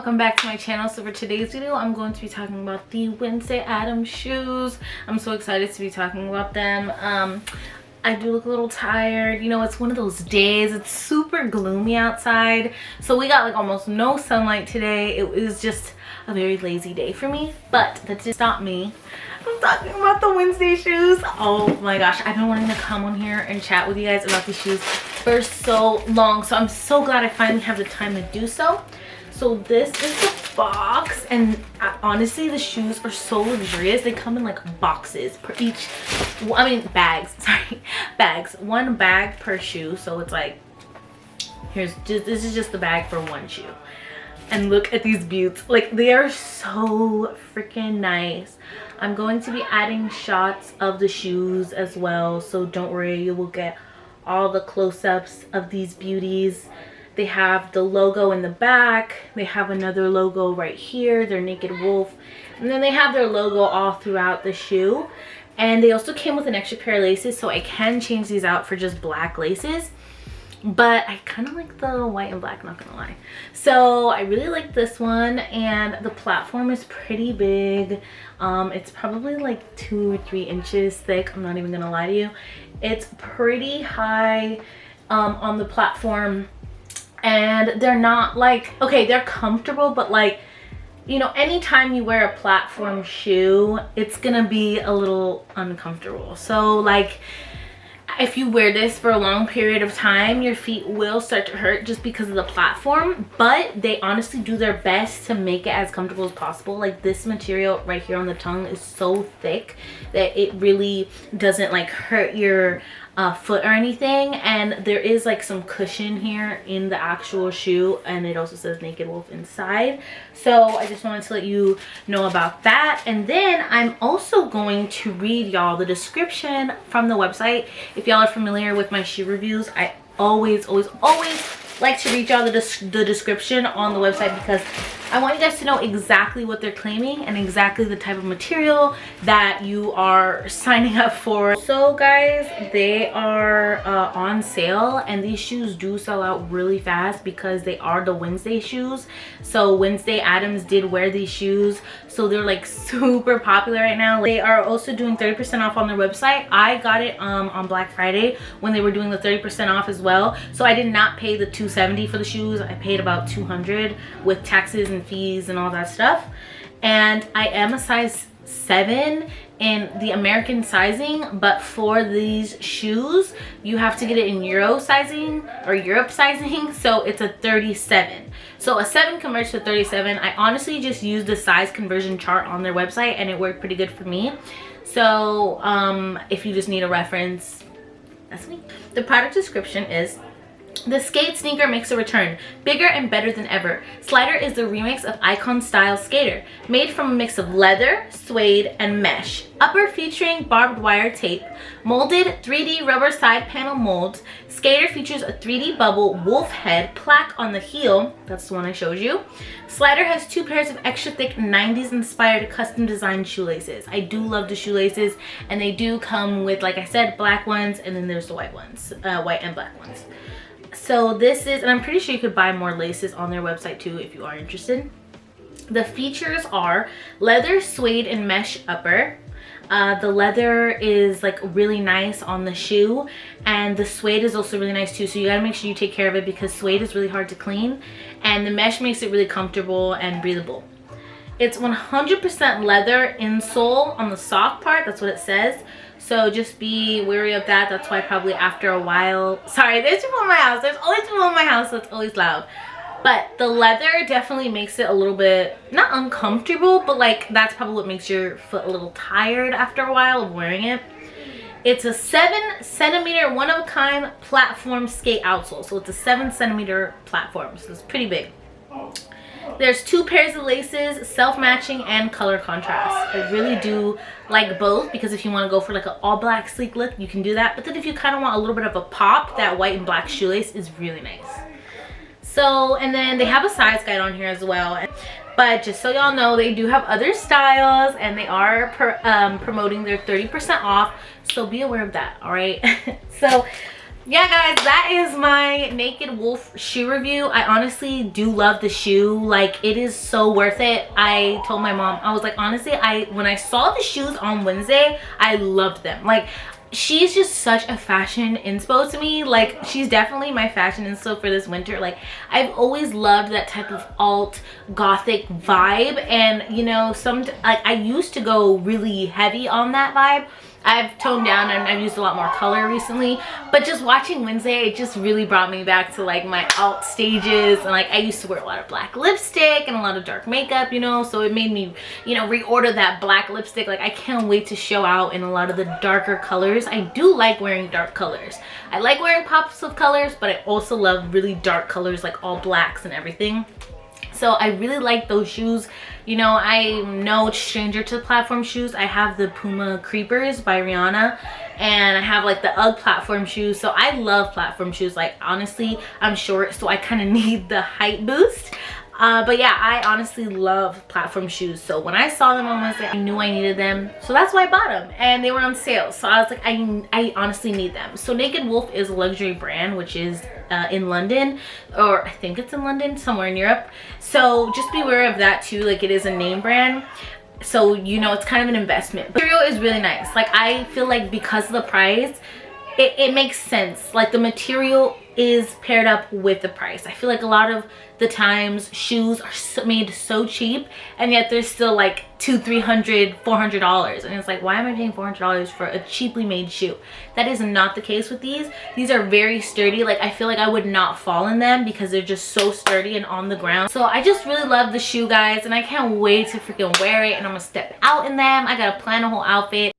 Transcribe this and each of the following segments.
welcome back to my channel. So for today's video I'm going to be talking about the Wednesday Addam shoes. I'm so excited to be talking about them. I do look a little tired, you know, it's one of those days, it's super gloomy outside, so we got like almost no sunlight today. It was just a very lazy day for me, but that didn't stop me from talking about the Wednesday shoes. Oh my gosh, I've been wanting to come on here and chat with you guys about these shoes for so long, so I'm so glad I finally have the time to do so. So this is the box, and honestly the shoes are so luxurious. They come in like boxes per each, I mean bags, sorry, bags, one bag per shoe. So it's like, this is just the bag for one shoe. And look at these buttes, like they are so freaking nice. I'm going to be adding shots of the shoes as well, so don't worry, you will get all the close-ups of these beauties. They have the logo in the back, they have another logo right here, they're Naked Wolfe, and then they have their logo all throughout the shoe. And they also came with an extra pair of laces, so I can change these out for just black laces, but I kind of like the white and black, not gonna lie. So I really like this one, and the platform is pretty big. It's probably like 2 or 3 inches thick, I'm not even gonna lie to you. It's pretty high on the platform. And they're not like, okay, they're comfortable, but like, you know, anytime you wear a platform shoe, it's gonna be a little uncomfortable. So like, if you wear this for a long period of time, your feet will start to hurt just because of the platform, but they honestly do their best to make it as comfortable as possible. Like this material right here on the tongue is so thick that it really doesn't like hurt your foot or anything, and there is like some cushion here in the actual shoe, and it also says Naked Wolfe inside. So I just wanted to let you know about that. And then I'm also going to read y'all the description from the website. If y'all are familiar with my shoe reviews, I always like to read y'all the description on the website, because I want you guys to know exactly what they're claiming and exactly the type of material that you are signing up for. So guys, they are on sale, and these shoes do sell out really fast because they are the Wednesday shoes. So Wednesday Addams did wear these shoes, so they're like super popular right now. They are also doing 30% off on their website. I got it on Black Friday when they were doing the 30% off as well, so I did not pay the $270 for the shoes. I paid about $200 with taxes and fees and all that stuff. And I am a size 7 in the American sizing, but for these shoes you have to get it in Euro sizing or Europe sizing, so it's a 37. So a 7 converts to 37. I honestly just used the size conversion chart on their website and it worked pretty good for me. So if you just need a reference, that's me. The product description is: the skate sneaker makes a return, bigger and better than ever. Slider is the remix of Icon Style Skater, made from a mix of leather, suede, and mesh. Upper featuring barbed wire tape, molded 3D rubber side panel molds. Skater features a 3D bubble wolf head plaque on the heel, that's the one I showed you. Slider has 2 pairs of extra thick 90s inspired custom designed shoelaces. I do love the shoelaces, and they do come with, like I said, black ones, and then there's the white ones, white and black ones. So this is, and I'm pretty sure you could buy more laces on their website too if you are interested. The features are leather, suede, and mesh upper. The leather is like really nice on the shoe, and the suede is also really nice too, so you gotta make sure you take care of it because suede is really hard to clean, and the mesh makes it really comfortable and breathable. It's 100% leather insole on the soft part, that's what it says. So just be wary of that. That's why probably after a while, sorry, there's people in my house. There's always people in my house, so it's always loud. But the leather definitely makes it a little bit, not uncomfortable, but like that's probably what makes your foot a little tired after a while of wearing it. It's a 7 centimeter one-of-a-kind platform skate outsole. So it's a 7 centimeter platform, so it's pretty big. There's 2 pairs of laces, self-matching and color contrast. I really do like both, because if you want to go for like an all black sleek look, you can do that. But then if you kind of want a little bit of a pop, that white and black shoelace is really nice. So, and then they have a size guide on here as well. But just so y'all know, they do have other styles, and they are promoting their 30% off. So be aware of that, all right? So yeah guys, that is my Naked Wolfe shoe review. I honestly do love the shoe. Like, it is so worth it. I told my mom, I was like, honestly, when I saw the shoes on Wednesday, I loved them. Like, she's just such a fashion inspo to me. Like, she's definitely my fashion inspo for this winter. Like, I've always loved that type of alt gothic vibe, and you know, like, I used to go really heavy on that vibe. I've toned down and I've used a lot more color recently, but just watching Wednesday, it just really brought me back to like my alt stages. And like, I used to wear a lot of black lipstick and a lot of dark makeup, you know, so it made me, you know, reorder that black lipstick. Like, I can't wait to show out in a lot of the darker colors. I do like wearing dark colors. I like wearing pops of colors, but I also love really dark colors, like all blacks and everything. So I really like those shoes. You know, I'm no stranger to platform shoes. I have the Puma Creepers by Rihanna, and I have like the UGG platform shoes. So I love platform shoes. Like, honestly, I'm short, so I kind of need the height boost. But yeah, I honestly love platform shoes. So when I saw them on Wednesday, I knew I needed them. So that's why I bought them, and they were on sale. So I was like, I honestly need them. So Naked Wolfe is a luxury brand, which is in London, or I think it's in London, somewhere in Europe. So just be aware of that too. Like, it is a name brand. So, you know, it's kind of an investment. The material is really nice. Like, I feel like because of the price, it makes sense. Like, the material is paired up with the price. I feel like a lot of the times shoes are made so cheap, and yet they're still like $200, $300, $400, and it's like, why am I paying $400 for a cheaply made shoe? That is not the case with these. These are very sturdy. Like, I feel like I would not fall in them because they're just so sturdy and on the ground. So I just really love the shoe, guys, and I can't wait to freaking wear it, and I'm gonna step out in them. I gotta plan a whole outfit.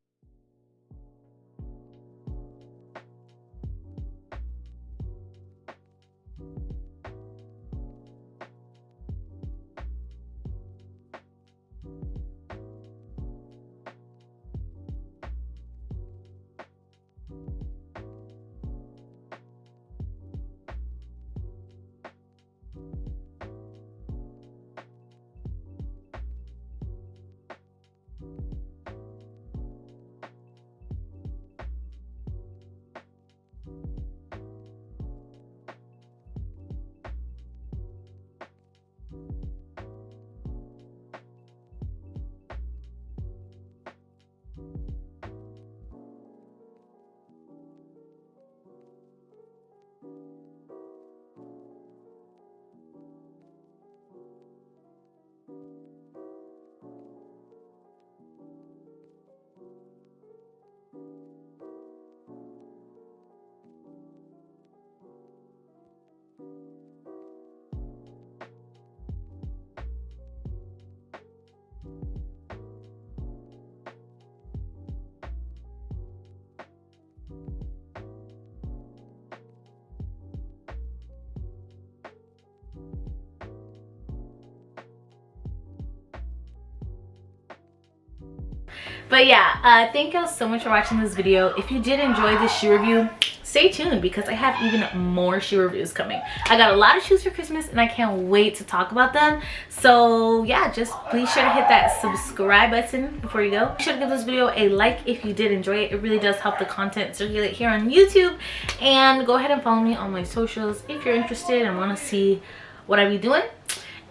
But yeah, thank y'all so much for watching this video. If you did enjoy this shoe review, stay tuned because I have even more shoe reviews coming. I got a lot of shoes for Christmas and I can't wait to talk about them. So yeah, just please sure to hit that subscribe button before you go. Be sure to give this video a like if you did enjoy it. It really does help the content circulate here on YouTube. And go ahead and follow me on my socials if you're interested and want to see what I be doing.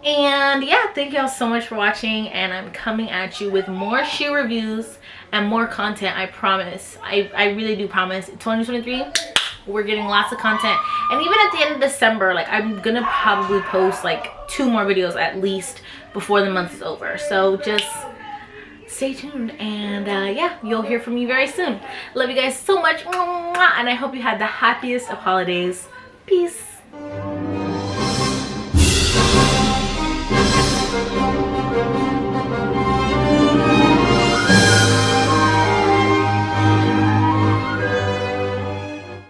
And yeah, thank y'all so much for watching, and I'm coming at you with more shoe reviews and more content. I promise. I really do promise. 2023, we're getting lots of content, and even at the end of December, like, I'm gonna probably post like 2 more videos at least before the month is over. So just stay tuned, and yeah, you'll hear from me very soon. Love you guys so much, and I hope you had the happiest of holidays. Peace.